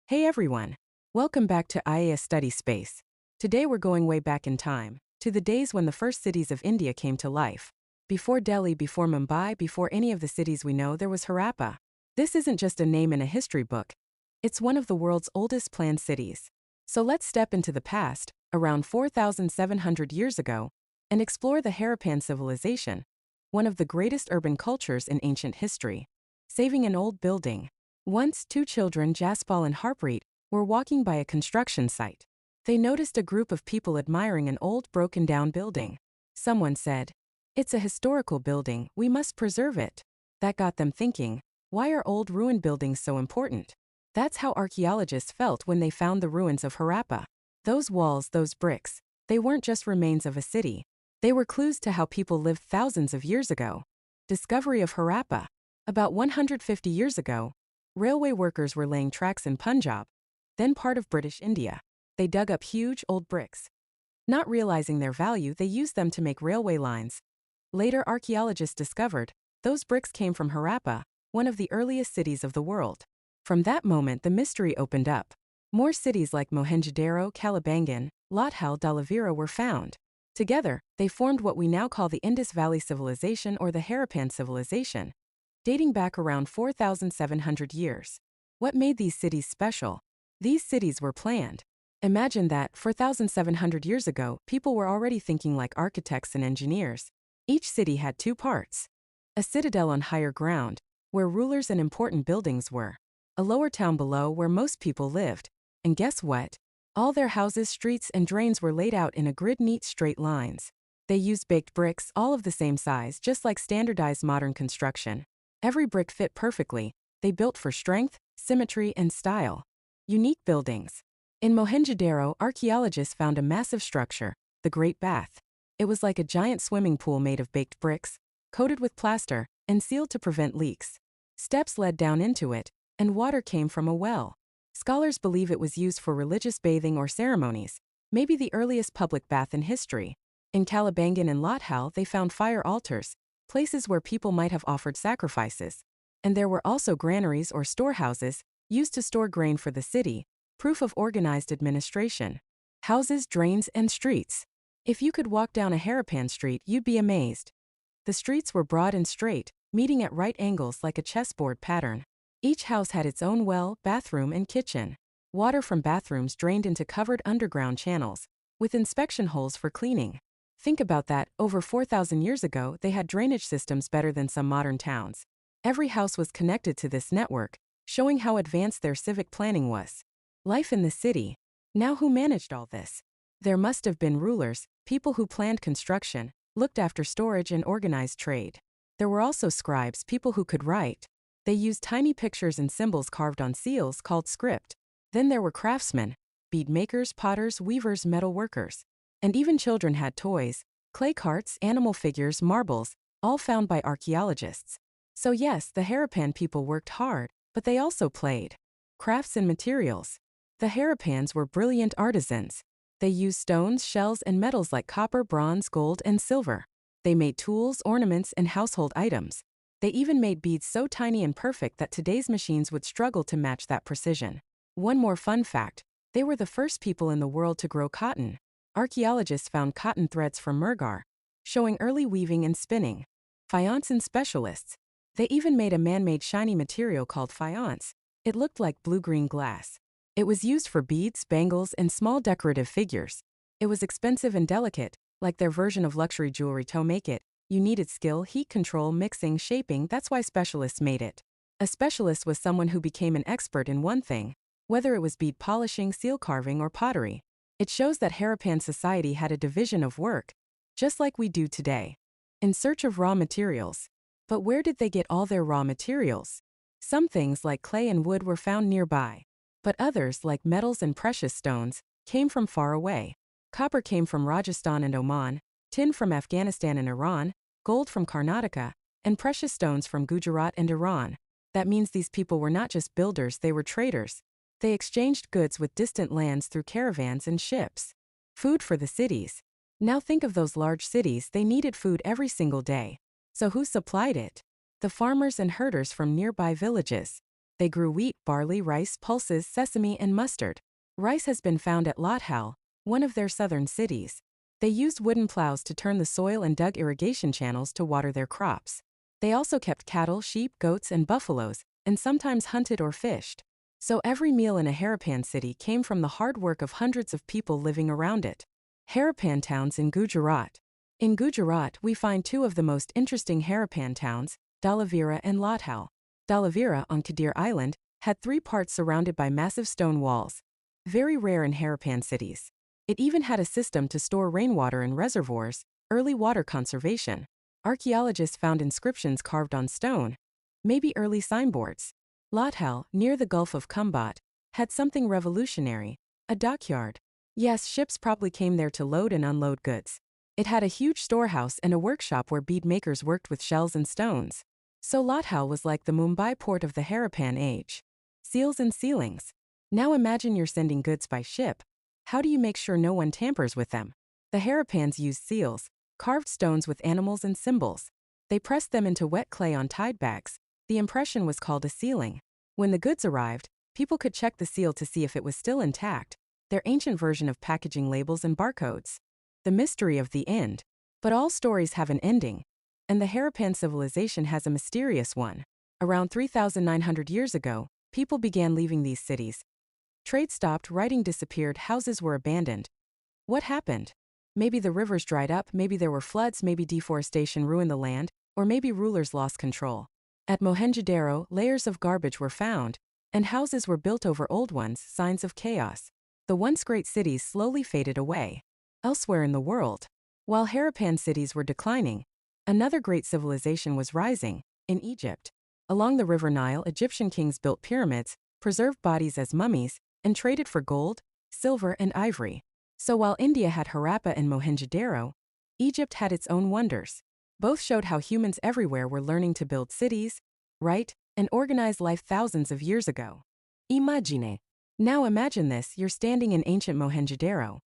Hey everyone! Welcome back to IAS Study Space. Today we're going way back in time, to the days when the first cities of India came to life. Before Delhi, before Mumbai, before any of the cities we know, there was Harappa. This isn't just a name in a history book. It's one of the world's oldest planned cities. So let's step into the past, around 4,700 years ago, and explore the Harappan civilization, one of the greatest urban cultures in ancient history. Saving an old building. Once, two children, Jaspal and Harpreet, were walking by a construction site. They noticed a group of people admiring an old, broken-down building. Someone said, "It's a historical building, we must preserve it." That got them thinking, why are old ruined buildings so important? That's how archaeologists felt when they found the ruins of Harappa. Those walls, those bricks, they weren't just remains of a city. They were clues to how people lived thousands of years ago. Discovery of Harappa. About 150 years ago, railway workers were laying tracks in Punjab, then part of British India. They dug up huge old bricks. Not realizing their value, they used them to make railway lines. Later, archaeologists discovered those bricks came from Harappa, one of the earliest cities of the world. From that moment, the mystery opened up. More cities like Mohenjo-daro, Kalibangan, Lothal, Dhalavira were found. Together, they formed what we now call the Indus Valley Civilization or the Harappan Civilization, dating back around 4,700 years. What made these cities special? These cities were planned. Imagine that, 4,700 years ago, people were already thinking like architects and engineers. Each city had two parts. A citadel on higher ground, where rulers and important buildings were. A lower town below where most people lived. And guess what? All their houses, streets, and drains were laid out in a grid, neat straight lines. They used baked bricks, all of the same size, just like standardized modern construction. Every brick fit perfectly. They built for strength, symmetry, and style. Unique buildings. In Mohenjo-daro, archaeologists found a massive structure, the Great Bath. It was like a giant swimming pool made of baked bricks, coated with plaster, and sealed to prevent leaks. Steps led down into it, and water came from a well. Scholars believe it was used for religious bathing or ceremonies, maybe the earliest public bath in history. In Kalibangan and Lothal, they found fire altars, places where people might have offered sacrifices. And there were also granaries or storehouses, used to store grain for the city, proof of organized administration. Houses, drains, and streets. If you could walk down a Harappan street, you'd be amazed. The streets were broad and straight, meeting at right angles like a chessboard pattern. Each house had its own well, bathroom, and kitchen. Water from bathrooms drained into covered underground channels, with inspection holes for cleaning. Think about that, over 4,000 years ago, they had drainage systems better than some modern towns. Every house was connected to this network, showing how advanced their civic planning was. Life in the city. Now who managed all this? There must have been rulers, people who planned construction, looked after storage and organized trade. There were also scribes, people who could write. They used tiny pictures and symbols carved on seals called script. Then there were craftsmen, bead makers, potters, weavers, metal workers. And even children had toys, clay carts, animal figures, marbles, all found by archaeologists. So yes, the Harappan people worked hard, but they also played. Crafts and materials. The Harappans were brilliant artisans. They used stones, shells, and metals like copper, bronze, gold, and silver. They made tools, ornaments, and household items. They even made beads so tiny and perfect that today's machines would struggle to match that precision. One more fun fact, they were the first people in the world to grow cotton. Archaeologists found cotton threads from Murghar, showing early weaving and spinning. Faience and specialists. They even made a man-made shiny material called faience. It looked like blue-green glass. It was used for beads, bangles, and small decorative figures. It was expensive and delicate, like their version of luxury jewelry. To make it, you needed skill, heat control, mixing, shaping. That's why specialists made it. A specialist was someone who became an expert in one thing, whether it was bead polishing, seal carving, or pottery. It shows that Harappan society had a division of work, just like we do today. In search of raw materials. But where did they get all their raw materials? Some things like clay and wood were found nearby. But others, like metals and precious stones, came from far away. Copper came from Rajasthan and Oman, tin from Afghanistan and Iran, gold from Karnataka, and precious stones from Gujarat and Iran. That means these people were not just builders, they were traders. They exchanged goods with distant lands through caravans and ships. Food for the cities. Now think of those large cities, they needed food every single day. So who supplied it? The farmers and herders from nearby villages. They grew wheat, barley, rice, pulses, sesame, and mustard. Rice has been found at Lathal, one of their southern cities. They used wooden plows to turn the soil and dug irrigation channels to water their crops. They also kept cattle, sheep, goats, and buffaloes, and sometimes hunted or fished. So every meal in a Harappan city came from the hard work of hundreds of people living around it. Harappan towns in Gujarat. In Gujarat, we find two of the most interesting Harappan towns, Dhalavira and Lathal. Dhalavira, on Kadir Island, had 3 parts surrounded by massive stone walls. Very rare in Harappan cities. It even had a system to store rainwater in reservoirs, early water conservation. Archaeologists found inscriptions carved on stone, maybe early signboards. Lathal, near the Gulf of Khumbat, had something revolutionary, a dockyard. Yes, ships probably came there to load and unload goods. It had a huge storehouse and a workshop where bead makers worked with shells and stones. So Lathal was like the Mumbai port of the Harappan age. Seals and ceilings. Now imagine you're sending goods by ship. How do you make sure no one tampers with them? The Harappans used seals, carved stones with animals and symbols. They pressed them into wet clay on tide bags. The impression was called a sealing. When the goods arrived, people could check the seal to see if it was still intact, their ancient version of packaging labels and barcodes. The mystery of the end. But all stories have an ending, and the Harappan civilization has a mysterious one. Around 3,900 years ago, people began leaving these cities. Trade stopped, writing disappeared, houses were abandoned. What happened? Maybe the rivers dried up, maybe there were floods, maybe deforestation ruined the land, or maybe rulers lost control. At Mohenjo-daro, layers of garbage were found, and houses were built over old ones, signs of chaos. The once great cities slowly faded away. Elsewhere in the world, while Harappan cities were declining, another great civilization was rising, in Egypt. Along the River Nile, Egyptian kings built pyramids, preserved bodies as mummies, and traded for gold, silver, and ivory. So while India had Harappa and Mohenjo-daro, Egypt had its own wonders. Both showed how humans everywhere were learning to build cities, write, and organize life thousands of years ago. Imagine. Now imagine this, you're standing in ancient Mohenjo-daro.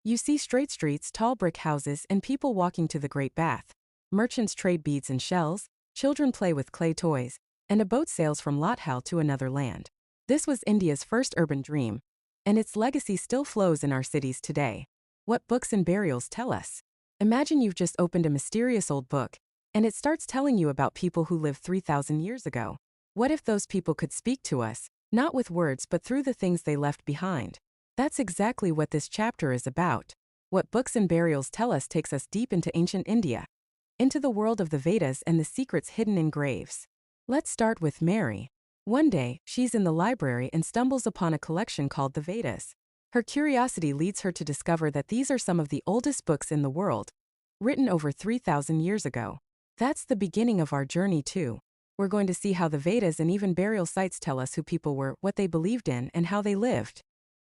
You see straight streets, tall brick houses, and people walking to the Great Bath. Merchants trade beads and shells, children play with clay toys, and a boat sails from Lathal to another land. This was India's first urban dream, and its legacy still flows in our cities today. What books and burials tell us? Imagine you've just opened a mysterious old book, and it starts telling you about people who lived 3,000 years ago. What if those people could speak to us, not with words but through the things they left behind? That's exactly what this chapter is about. What books and burials tell us takes us deep into ancient India, into the world of the Vedas and the secrets hidden in graves. Let's start with Mary. One day, she's in the library and stumbles upon a collection called the Vedas. Her curiosity leads her to discover that these are some of the oldest books in the world, written over 3,000 years ago. That's the beginning of our journey too. We're going to see how the Vedas and even burial sites tell us who people were, what they believed in, and how they lived.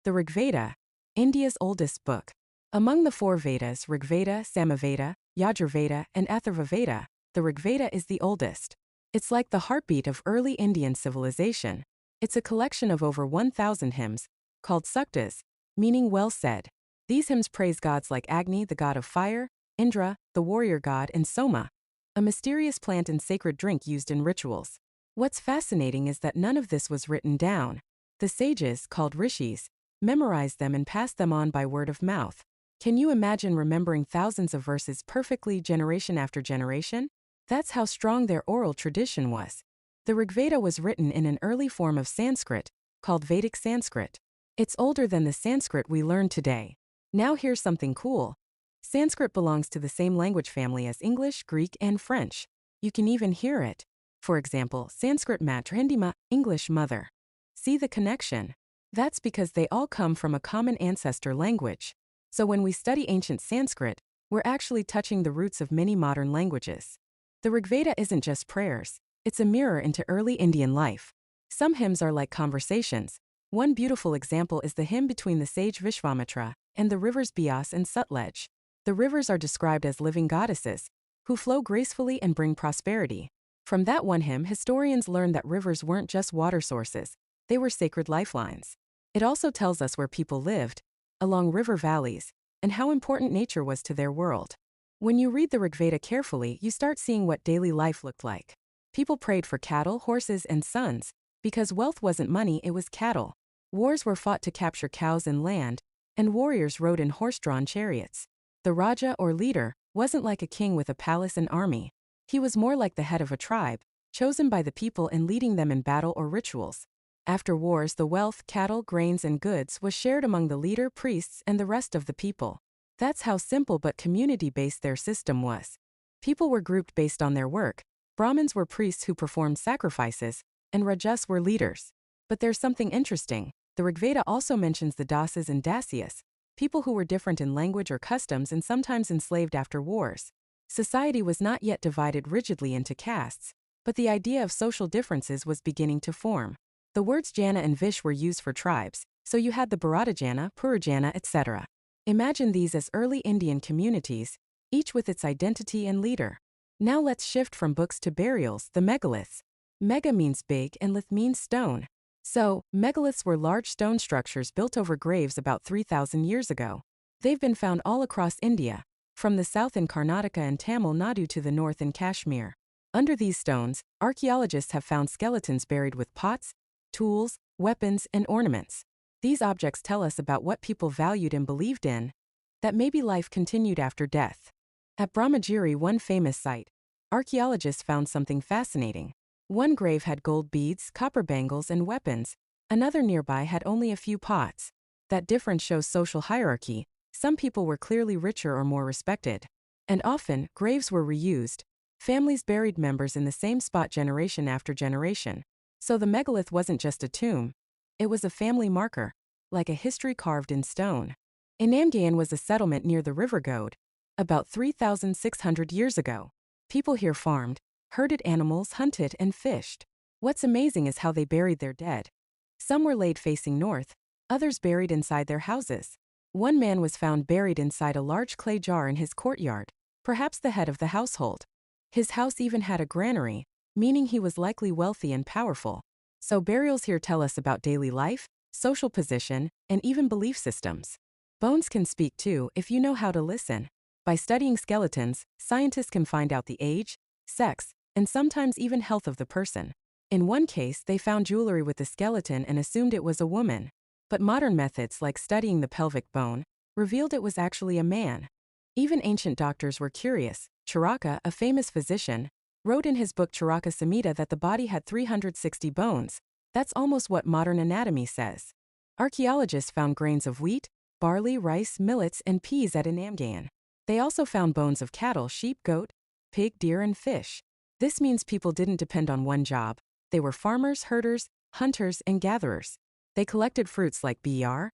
The Rigveda, India's oldest book. Among the 4 Vedas, Rigveda, Samaveda, Yajurveda, and Atharvaveda, the Rigveda is the oldest. It's like the heartbeat of early Indian civilization. It's a collection of over 1,000 hymns, called suktas, meaning well said. These hymns praise gods like Agni, the god of fire, Indra, the warrior god, and Soma, a mysterious plant and sacred drink used in rituals. What's fascinating is that none of this was written down. The sages, called rishis, memorized them and passed them on by word of mouth. Can you imagine remembering thousands of verses perfectly generation after generation? That's how strong their oral tradition was. The Rigveda was written in an early form of Sanskrit, called Vedic Sanskrit. It's older than the Sanskrit we learn today. Now here's something cool. Sanskrit belongs to the same language family as English, Greek, and French. You can even hear it. For example, Sanskrit matra Hindima, English mother. See the connection? That's because they all come from a common ancestor language. So when we study ancient Sanskrit, we're actually touching the roots of many modern languages. The Rigveda isn't just prayers, it's a mirror into early Indian life. Some hymns are like conversations. One beautiful example is the hymn between the sage Vishvamitra and the rivers Beas and Sutlej. The rivers are described as living goddesses, who flow gracefully and bring prosperity. From that one hymn, historians learn that rivers weren't just water sources, they were sacred lifelines. It also tells us where people lived, along river valleys, and how important nature was to their world. When you read the Rigveda carefully, you start seeing what daily life looked like. People prayed for cattle, horses, and sons, Because wealth wasn't money, it was cattle. Wars were fought to capture cows and land, and warriors rode in horse-drawn chariots. The Raja or leader wasn't like a king with a palace and army. He was more like the head of a tribe, chosen by the people and leading them in battle or rituals. After wars, the wealth, cattle, grains, and goods was shared among the leader, priests, and the rest of the people. That's how simple but community-based their system was. People were grouped based on their work. Brahmins were priests who performed sacrifices, and Rajas were leaders. But there's something interesting. The Rigveda also mentions the Dasas and Dasyas, people who were different in language or customs and sometimes enslaved after wars. Society was not yet divided rigidly into castes, but the idea of social differences was beginning to form. The words Jana and Vish were used for tribes, so you had the Bharatjana, Purajana, etc. Imagine these as early Indian communities, each with its identity and leader. Now let's shift from books to burials, the megaliths. Mega means big and lith means stone. So, megaliths were large stone structures built over graves about 3,000 years ago. They've been found all across India, from the south in Karnataka and Tamil Nadu to the north in Kashmir. Under these stones, archaeologists have found skeletons buried with pots, tools, weapons, and ornaments. These objects tell us about what people valued and believed in, that maybe life continued after death. At Brahmagiri, one famous site, archaeologists found something fascinating. One grave had gold beads, copper bangles, and weapons. Another nearby had only a few pots. That difference shows social hierarchy. Some people were clearly richer or more respected. And often, graves were reused. Families buried members in the same spot generation after generation. So the megalith wasn't just a tomb. It was a family marker, like a history carved in stone. Inamgaon was a settlement near the River Gode, about 3,600 years ago. People here farmed, herded animals, hunted, and fished. What's amazing is how they buried their dead. Some were laid facing north, others buried inside their houses. One man was found buried inside a large clay jar in his courtyard, perhaps the head of the household. His house even had a granary, meaning he was likely wealthy and powerful. So burials here tell us about daily life, social position, and even belief systems. Bones can speak too if you know how to listen. By studying skeletons, scientists can find out the age, sex, and sometimes even health of the person. In one case, they found jewelry with the skeleton and assumed it was a woman. But modern methods like studying the pelvic bone revealed it was actually a man. Even ancient doctors were curious. Charaka, a famous physician, wrote in his book Charaka Samhita that the body had 360 bones. That's almost what modern anatomy says. Archaeologists found grains of wheat, barley, rice, millets, and peas at Inamgaon. They also found bones of cattle, sheep, goat, pig, deer, and fish. This means people didn't depend on one job. They were farmers, herders, hunters, and gatherers. They collected fruits like biyar,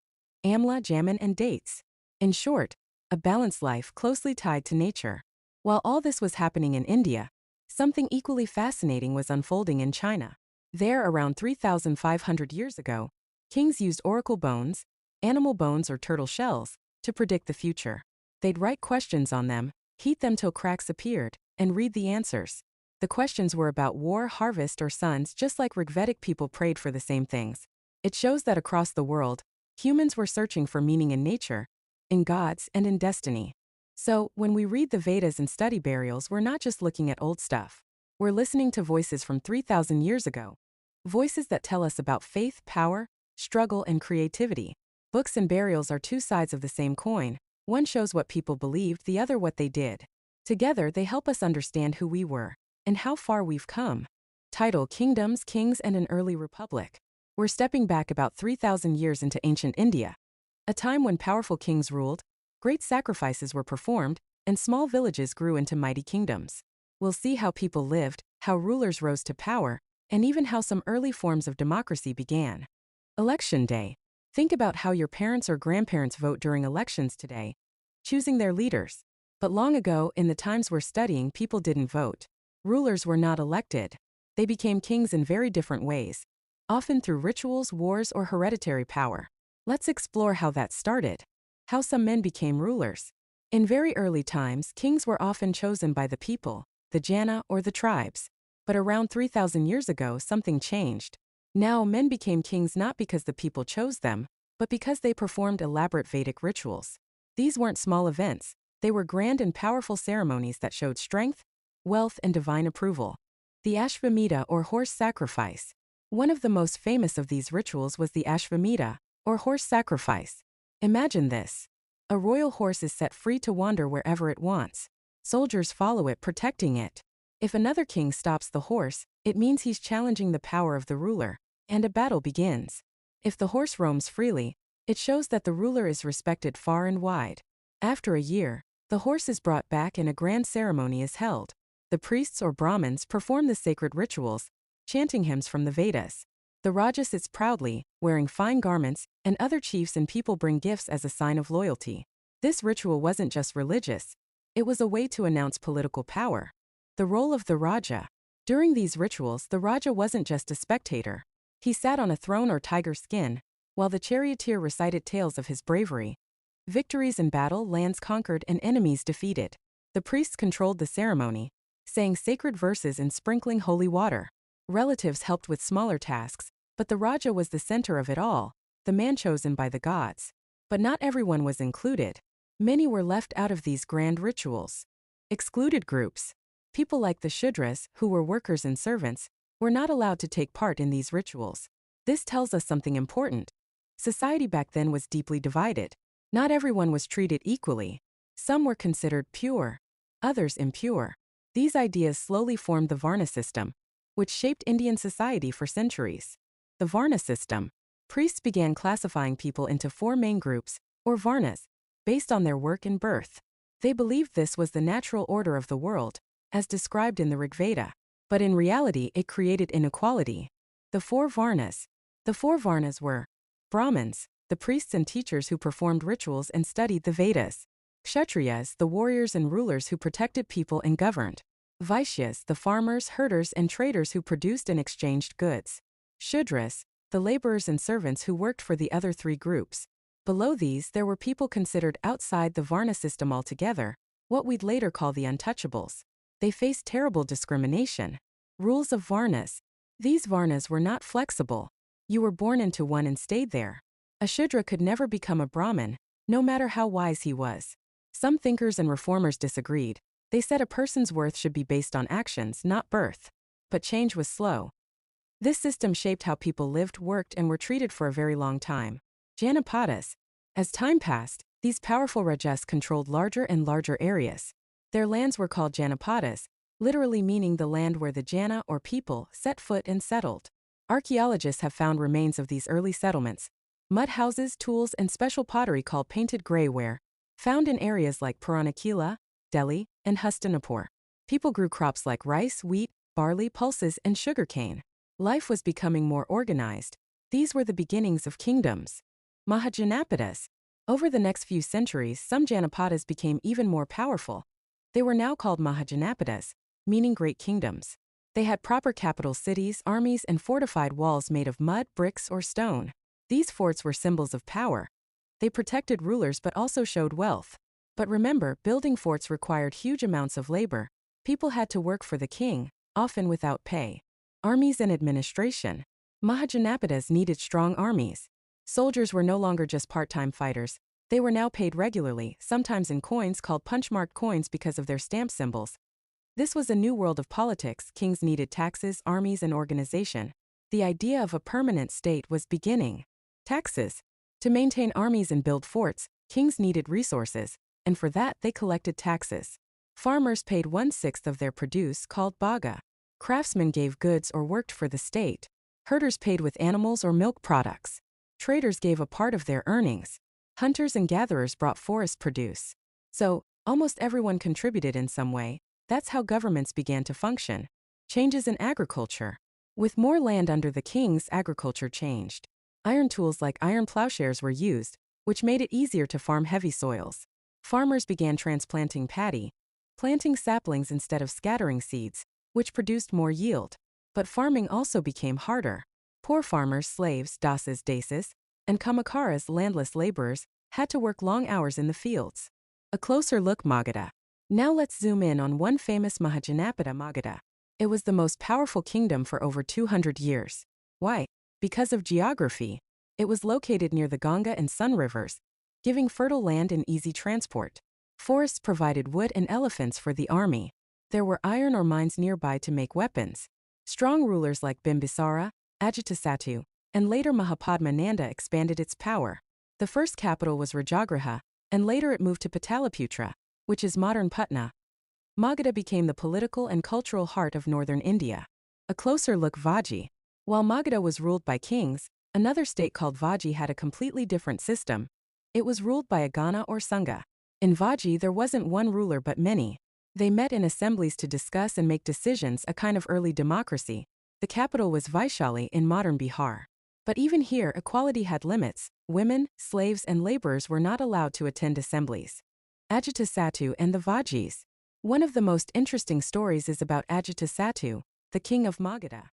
amla, jamun, and dates. In short, a balanced life closely tied to nature. While all this was happening in India, something equally fascinating was unfolding in China. There, around 3,500 years ago, kings used oracle bones, animal bones or turtle shells, to predict the future. They'd write questions on them, heat them till cracks appeared, and read the answers. The questions were about war, harvest, or sons, just like Rigvedic people prayed for the same things. It shows that across the world, humans were searching for meaning in nature, in gods, and in destiny. So, when we read the Vedas and study burials, we're not just looking at old stuff. We're listening to voices from 3,000 years ago. Voices that tell us about faith, power, struggle, and creativity. Books and burials are two sides of the same coin. One shows what people believed, the other what they did. Together, they help us understand who we were and how far we've come. Title: Kingdoms, Kings, and an Early Republic. We're stepping back about 3,000 years into ancient India, a time when powerful kings ruled, great sacrifices were performed, and small villages grew into mighty kingdoms. We'll see how people lived, how rulers rose to power, and even how some early forms of democracy began. Election Day. Think about how your parents or grandparents vote during elections today, choosing their leaders. But long ago, in the times we're studying, people didn't vote. Rulers were not elected. They became kings in very different ways, often through rituals, wars, or hereditary power. Let's explore how that started. How some men became rulers. In very early times, kings were often chosen by the people, the Jana or the tribes. But around 3,000 years ago, something changed. Now, men became kings not because the people chose them, but because they performed elaborate Vedic rituals. These weren't small events. They were grand and powerful ceremonies that showed strength, wealth, and divine approval. The Ashvamedha or horse sacrifice. One of the most famous of these rituals was the Ashvamedha, or horse sacrifice. Imagine this. A royal horse is set free to wander wherever it wants. Soldiers follow it, protecting it. If another king stops the horse, it means he's challenging the power of the ruler, and a battle begins. If the horse roams freely, it shows that the ruler is respected far and wide. After a year, the horse is brought back and a grand ceremony is held. The priests or Brahmins perform the sacred rituals, chanting hymns from the Vedas. The Raja sits proudly, wearing fine garments, and other chiefs and people bring gifts as a sign of loyalty. This ritual wasn't just religious, it was a way to announce political power. The role of the Raja. During these rituals, the Raja wasn't just a spectator. He sat on a throne or tiger skin, while the charioteer recited tales of his bravery, victories in battle, lands conquered, and enemies defeated. The priests controlled the ceremony, saying sacred verses and sprinkling holy water. Relatives helped with smaller tasks, but the Raja was the center of it all, the man chosen by the gods. But not everyone was included. Many were left out of these grand rituals. Excluded groups. People like the Shudras, who were workers and servants, were not allowed to take part in these rituals. This tells us something important. Society back then was deeply divided. Not everyone was treated equally. Some were considered pure, others impure. These ideas slowly formed the Varna system, which shaped Indian society for centuries. The Varna system. Priests began classifying people into 4 main groups, or Varnas, based on their work and birth. They believed this was the natural order of the world, as described in the Rig Veda. But in reality, it created inequality. The 4 Varnas. The 4 Varnas were Brahmins, the priests and teachers who performed rituals and studied the Vedas. Kshatriyas, the warriors and rulers who protected people and governed. Vaishyas, the farmers, herders, and traders who produced and exchanged goods. Shudras, the laborers and servants who worked for the other 3 groups. Below these, there were people considered outside the Varna system altogether, what we'd later call the untouchables. They faced terrible discrimination. Rules of Varnas. These Varnas were not flexible. You were born into one and stayed there. A Shudra could never become a Brahmin, no matter how wise he was. Some thinkers and reformers disagreed. They said a person's worth should be based on actions, not birth. But change was slow. This system shaped how people lived, worked, and were treated for a very long time. Janapadas. As time passed, these powerful Rajas controlled larger and larger areas. Their lands were called Janapadas, literally meaning the land where the Jana or people set foot and settled. Archaeologists have found remains of these early settlements, mud houses, tools, and special pottery called painted grey ware, found in areas like Puranakila, Delhi, and Hastinapur. People grew crops like rice, wheat, barley, pulses, and sugarcane. Life was becoming more organized. These were the beginnings of kingdoms. Mahajanapadas. Over the next few centuries, some Janapadas became even more powerful. They were now called Mahajanapadas, meaning great kingdoms. They had proper capital cities, armies, and fortified walls made of mud, bricks, or stone. These forts were symbols of power. They protected rulers but also showed wealth. But remember, building forts required huge amounts of labor. People had to work for the king, often without pay. Armies and administration. Mahajanapadas needed strong armies. Soldiers were no longer just part-time fighters. They were now paid regularly, sometimes in coins called punch-marked coins because of their stamp symbols. This was a new world of politics. Kings needed taxes, armies, and organization. The idea of a permanent state was beginning. Taxes. To maintain armies and build forts, kings needed resources, and for that they collected taxes. Farmers paid 1/6 of their produce, called bhaga. Craftsmen gave goods or worked for the state. Herders paid with animals or milk products. Traders gave a part of their earnings. Hunters and gatherers brought forest produce. So, almost everyone contributed in some way. That's how governments began to function. Changes in agriculture. With more land under the kings, agriculture changed. Iron tools like iron plowshares were used, which made it easier to farm heavy soils. Farmers began transplanting paddy, planting saplings instead of scattering seeds, which produced more yield. But farming also became harder. Poor farmers, slaves, dasas, dasis, and kamakaras, landless laborers, had to work long hours in the fields. A closer look, Magadha. Now let's zoom in on one famous Mahajanapada, Magadha. It was the most powerful kingdom for over 200 years. Why? Because of geography. It was located near the Ganga and Sun rivers, giving fertile land and easy transport. Forests provided wood and elephants for the army. There were iron ore mines nearby to make weapons. Strong rulers like Bimbisara, Ajatasattu, and later Mahapadma Nanda expanded its power. The first capital was Rajagriha, and later it moved to Pataliputra, which is modern Patna. Magadha became the political and cultural heart of northern India. A closer look: Vaji. While Magadha was ruled by kings, another state called Vaji had a completely different system. It was ruled by a Gana or Sangha. In Vaji there wasn't one ruler but many. They met in assemblies to discuss and make decisions, a kind of early democracy. The capital was Vaishali in modern Bihar. But even here equality had limits. Women, slaves and laborers were not allowed to attend assemblies. Ajatasattu and the Vajis. One of the most interesting stories is about Ajatasattu, the king of Magadha.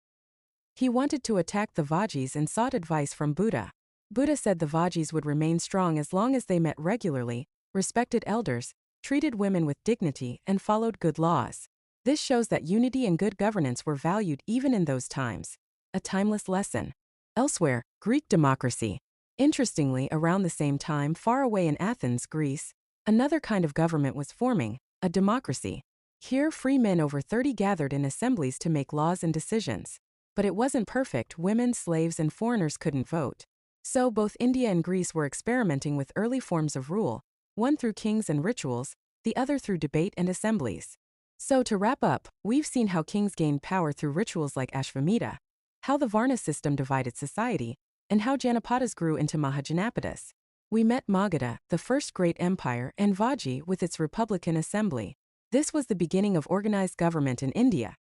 He wanted to attack the Vajis and sought advice from Buddha. Buddha said the Vajis would remain strong as long as they met regularly, respected elders, treated women with dignity, and followed good laws. This shows that unity and good governance were valued even in those times. A timeless lesson. Elsewhere, Greek democracy. Interestingly, around the same time, far away in Athens, Greece, another kind of government was forming, a democracy. Here, free men over 30 gathered in assemblies to make laws and decisions. But it wasn't perfect. Women, slaves, and foreigners couldn't vote. So both India and Greece were experimenting with early forms of rule, one through kings and rituals, the other through debate and assemblies. So to wrap up, we've seen how kings gained power through rituals like Ashvamedha, how the Varna system divided society, and how Janapadas grew into Mahajanapadas. We met Magadha, the first great empire, and Vaji with its republican assembly. This was the beginning of organized government in India,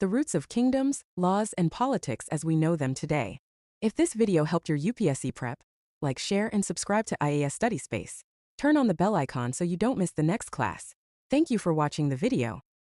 the roots of kingdoms, laws, and politics as we know them today. If this video helped your UPSC prep, like, share, and subscribe to IAS Study Space. Turn on the bell icon so you don't miss the next class. Thank you for watching the video.